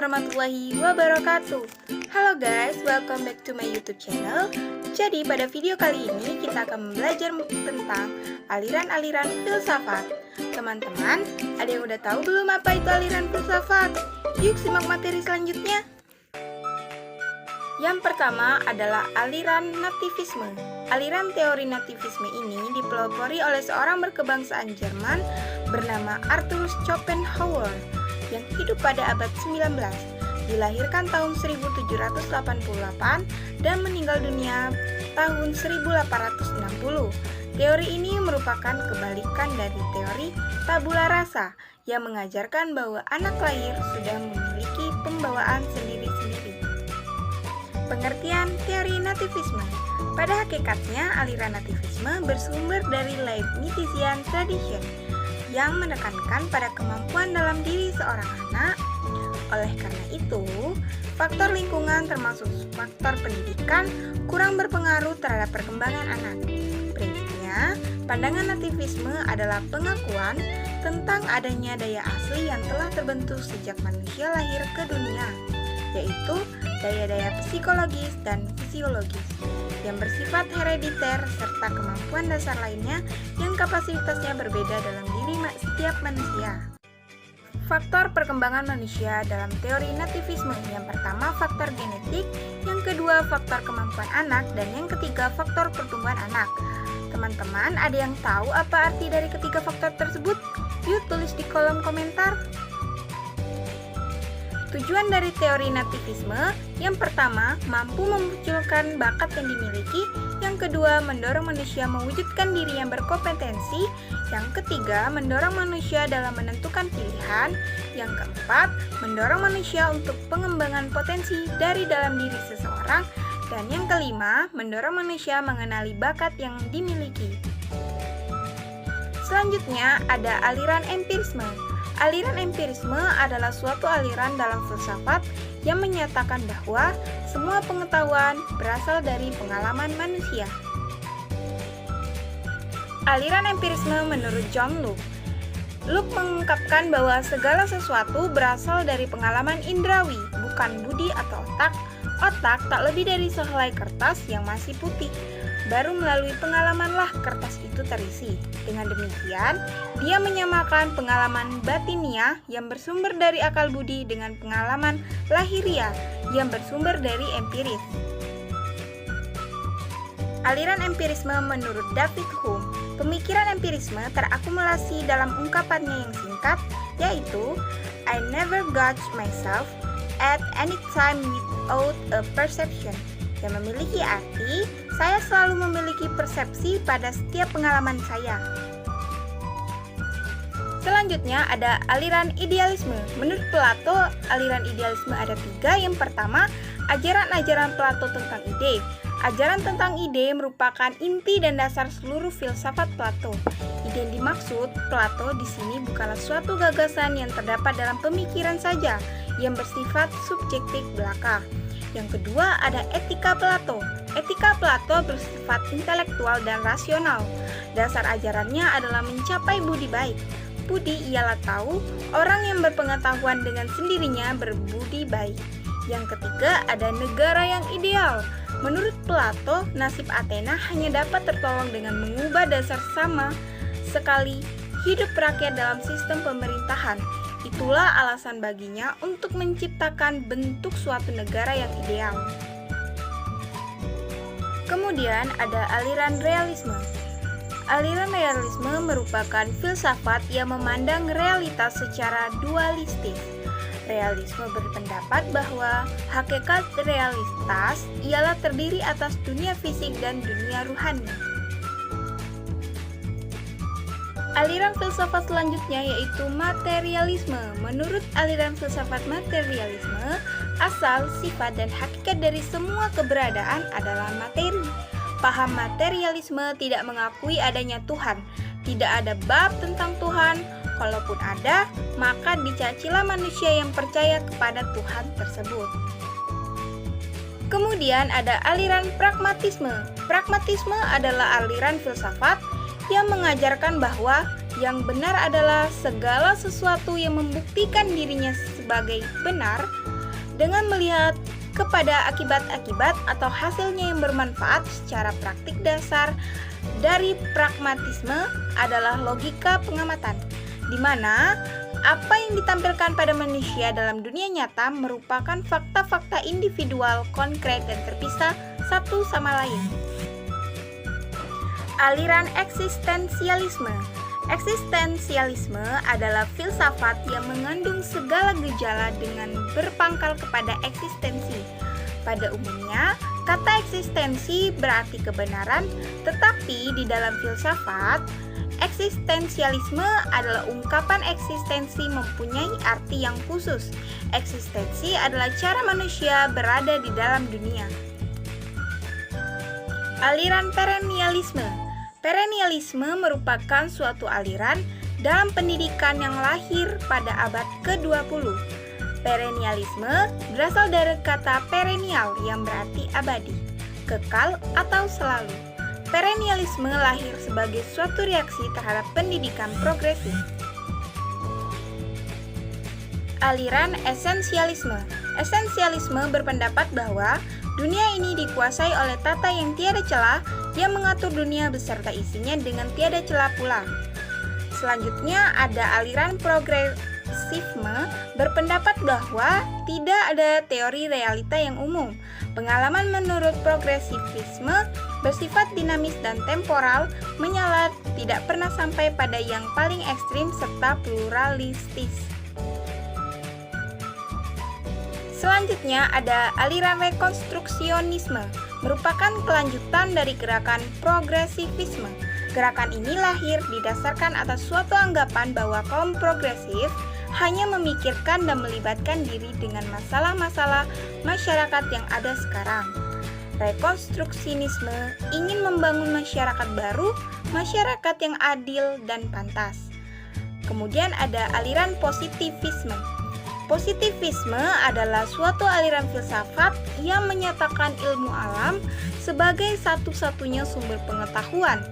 warahmatullahi wabarakatuh. Halo guys, welcome back to my YouTube channel. Jadi pada video kali ini kita akan belajar tentang aliran-aliran filsafat. Teman-teman, ada yang udah tahu belum apa itu aliran filsafat? Yuk simak materi selanjutnya. Yang pertama adalah aliran nativisme. Aliran teori nativisme ini dipelopori oleh seorang berkebangsaan Jerman bernama Arthur Schopenhauer yang hidup pada abad 19, dilahirkan tahun 1788 dan meninggal dunia tahun 1860. Teori ini merupakan kebalikan dari teori tabula rasa yang mengajarkan bahwa anak lahir sudah memiliki pembawaan sendiri-sendiri. Pengertian teori nativisme. Pada hakikatnya, aliran nativisme bersumber dari Leibnizian tradition yang menekankan pada kemampuan dalam diri seorang anak. Oleh karena itu, faktor lingkungan termasuk faktor pendidikan kurang berpengaruh terhadap perkembangan anak. Prinsipnya, pandangan nativisme adalah pengakuan tentang adanya daya asli yang telah terbentuk sejak manusia lahir ke dunia, yaitu daya-daya psikologis dan fisiologis yang bersifat herediter serta kemampuan dasar lainnya yang kapasitasnya berbeda dalam diri setiap manusia. Faktor perkembangan manusia dalam teori nativisme. Yang pertama, faktor genetik, yang kedua, faktor kemampuan anak, dan yang ketiga, faktor pertumbuhan anak. Teman-teman, ada yang tahu apa arti dari ketiga faktor tersebut? Yuk tulis di kolom komentar. Tujuan dari teori nativisme, yang pertama, mampu memunculkan bakat yang dimiliki, yang kedua, mendorong manusia mewujudkan diri yang berkompetensi, yang ketiga, mendorong manusia dalam menentukan pilihan, yang keempat, mendorong manusia untuk pengembangan potensi dari dalam diri seseorang, dan yang kelima, mendorong manusia mengenali bakat yang dimiliki. Selanjutnya, ada aliran empirisme. Aliran empirisme adalah suatu aliran dalam filsafat yang menyatakan bahwa semua pengetahuan berasal dari pengalaman manusia. Aliran empirisme menurut John Locke. Locke mengungkapkan bahwa segala sesuatu berasal dari pengalaman indrawi, bukan budi atau otak. Otak tak lebih dari sehelai kertas yang masih putih. Baru melalui pengalamanlah kertas itu terisi. Dengan demikian, dia menyamakan pengalaman batinia yang bersumber dari akal budi dengan pengalaman lahiria yang bersumber dari empiris. Aliran empirisme menurut David Hume. Pemikiran empirisme terakumulasi dalam ungkapannya yang singkat, yaitu I never gauge myself at any time without a perception, yang memiliki arti saya selalu memiliki persepsi pada setiap pengalaman saya. Selanjutnya ada aliran idealisme. Menurut Plato, aliran idealisme ada tiga. Yang pertama, ajaran-ajaran Plato tentang ide. Ajaran tentang ide merupakan inti dan dasar seluruh filsafat Plato. Ide yang dimaksud Plato di sini bukanlah suatu gagasan yang terdapat dalam pemikiran saja, yang bersifat subjektif belaka. Yang kedua ada etika Plato. Etika Plato bersifat intelektual dan rasional. Dasar ajarannya adalah mencapai budi baik. Budi ialah tahu, orang yang berpengetahuan dengan sendirinya berbudi baik. Yang ketiga ada negara yang ideal. Menurut Plato, nasib Athena hanya dapat tertolong dengan mengubah dasar sama sekali hidup rakyat dalam sistem pemerintahan. Itulah alasan baginya untuk menciptakan bentuk suatu negara yang ideal. Kemudian ada aliran realisme. Aliran realisme merupakan filsafat yang memandang realitas secara dualistis. Realisme berpendapat bahwa hakikat realitas ialah terdiri atas dunia fisik dan dunia ruhani. Aliran filsafat selanjutnya yaitu materialisme. Menurut aliran filsafat materialisme, asal, sifat, dan hakikat dari semua keberadaan adalah materi. Paham materialisme tidak mengakui adanya Tuhan. Tidak ada bab tentang Tuhan. Kalaupun ada, maka dicacilah manusia yang percaya kepada Tuhan tersebut. Kemudian ada aliran pragmatisme. Pragmatisme adalah aliran filsafat yang mengajarkan bahwa yang benar adalah segala sesuatu yang membuktikan dirinya sebagai benar dengan melihat kepada akibat-akibat atau hasilnya yang bermanfaat secara praktik. Dasar dari pragmatisme adalah logika pengamatan, di mana apa yang ditampilkan pada manusia dalam dunia nyata merupakan fakta-fakta individual, konkret, dan terpisah satu sama lain. Aliran eksistensialisme. Eksistensialisme adalah filsafat yang mengandung segala gejala dengan berpangkal kepada eksistensi. Pada umumnya, kata eksistensi berarti kebenaran, tetapi di dalam filsafat, eksistensialisme adalah ungkapan eksistensi mempunyai arti yang khusus. Eksistensi adalah cara manusia berada di dalam dunia. Aliran perennialisme. Perennialisme merupakan suatu aliran dalam pendidikan yang lahir pada abad ke-20. Perennialisme berasal dari kata perennial yang berarti abadi, kekal atau selalu. Perennialisme lahir sebagai suatu reaksi terhadap pendidikan progresif. Aliran esensialisme. Esensialisme berpendapat bahwa dunia ini dikuasai oleh tata yang tiada celah yang mengatur dunia beserta isinya dengan tiada celah pula. Selanjutnya ada aliran progresifme berpendapat bahwa tidak ada teori realita yang umum. Pengalaman menurut progresivisme bersifat dinamis dan temporal, menyala, tidak pernah sampai pada yang paling ekstrim serta pluralistis. Selanjutnya ada aliran rekonstruksionisme, merupakan kelanjutan dari gerakan progresivisme. Gerakan ini lahir didasarkan atas suatu anggapan bahwa kaum progresif hanya memikirkan dan melibatkan diri dengan masalah-masalah masyarakat yang ada sekarang. Rekonstruksionisme ingin membangun masyarakat baru, masyarakat yang adil dan pantas. Kemudian ada aliran positivisme. Positivisme adalah suatu aliran filsafat yang menyatakan ilmu alam sebagai satu-satunya sumber pengetahuan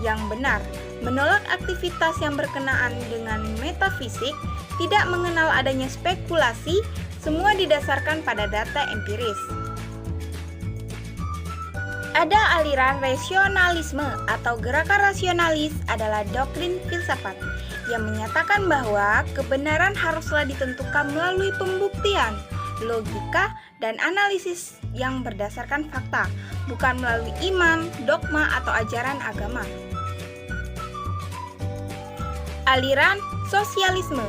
yang benar, menolak aktivitas yang berkenaan dengan metafisik, tidak mengenal adanya spekulasi, semua didasarkan pada data empiris. Ada aliran rasionalisme atau gerakan rasionalis adalah doktrin filsafat yang menyatakan bahwa kebenaran haruslah ditentukan melalui pembuktian, logika, dan analisis yang berdasarkan fakta, bukan melalui iman, dogma, atau ajaran agama. Aliran sosialisme.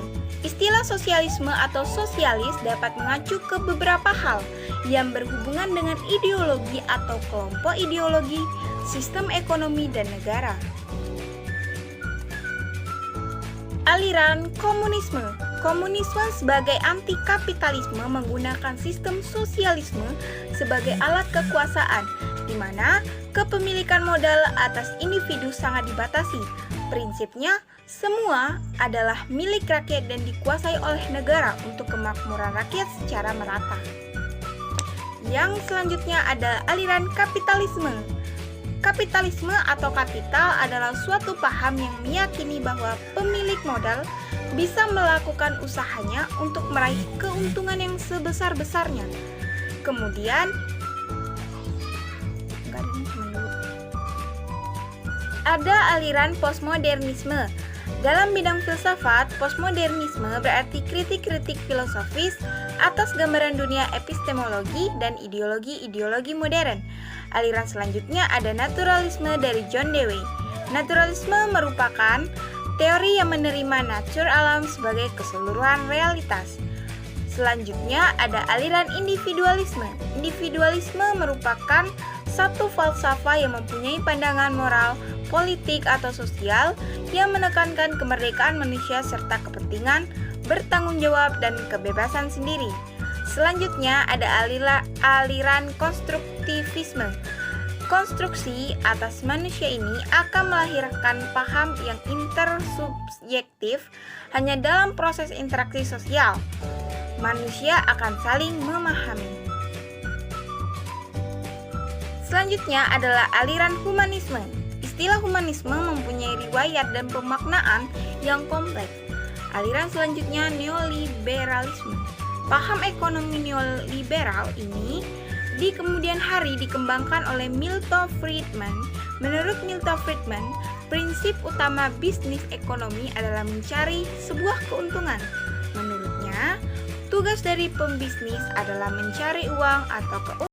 Istilah sosialisme atau sosialis dapat mengacu ke beberapa hal yang berhubungan dengan ideologi atau kelompok ideologi, sistem ekonomi, dan negara. Aliran komunisme. Komunisme sebagai anti-kapitalisme menggunakan sistem sosialisme sebagai alat kekuasaan, di mana kepemilikan modal atas individu sangat dibatasi. Prinsipnya, semua adalah milik rakyat dan dikuasai oleh negara untuk kemakmuran rakyat secara merata. Yang selanjutnya ada aliran kapitalisme. Kapitalisme atau kapital adalah suatu paham yang meyakini bahwa pemilik modal bisa melakukan usahanya untuk meraih keuntungan yang sebesar-besarnya. Kemudian ada aliran postmodernisme. Dalam bidang filsafat, postmodernisme berarti kritik-kritik filosofis atas gambaran dunia epistemologi dan ideologi-ideologi modern. Aliran selanjutnya ada naturalisme dari John Dewey. Naturalisme merupakan teori yang menerima natur alam sebagai keseluruhan realitas. Selanjutnya ada aliran individualisme. Individualisme merupakan satu falsafah yang mempunyai pandangan moral, politik, atau sosial yang menekankan kemerdekaan manusia serta kepentingan, bertanggung jawab, dan kebebasan sendiri. Selanjutnya ada aliran konstruktivisme. Konstruksi atas manusia ini akan melahirkan paham yang intersubjektif hanya dalam proses interaksi sosial. Manusia akan saling memahami. Selanjutnya adalah aliran humanisme. Istilah humanisme mempunyai riwayat dan pemaknaan yang kompleks. Aliran selanjutnya neoliberalisme. Paham ekonomi neoliberal ini di kemudian hari dikembangkan oleh Milton Friedman. Menurut Milton Friedman, prinsip utama bisnis ekonomi adalah mencari sebuah keuntungan. Menurutnya, tugas dari pembisnis adalah mencari uang atau keuntungan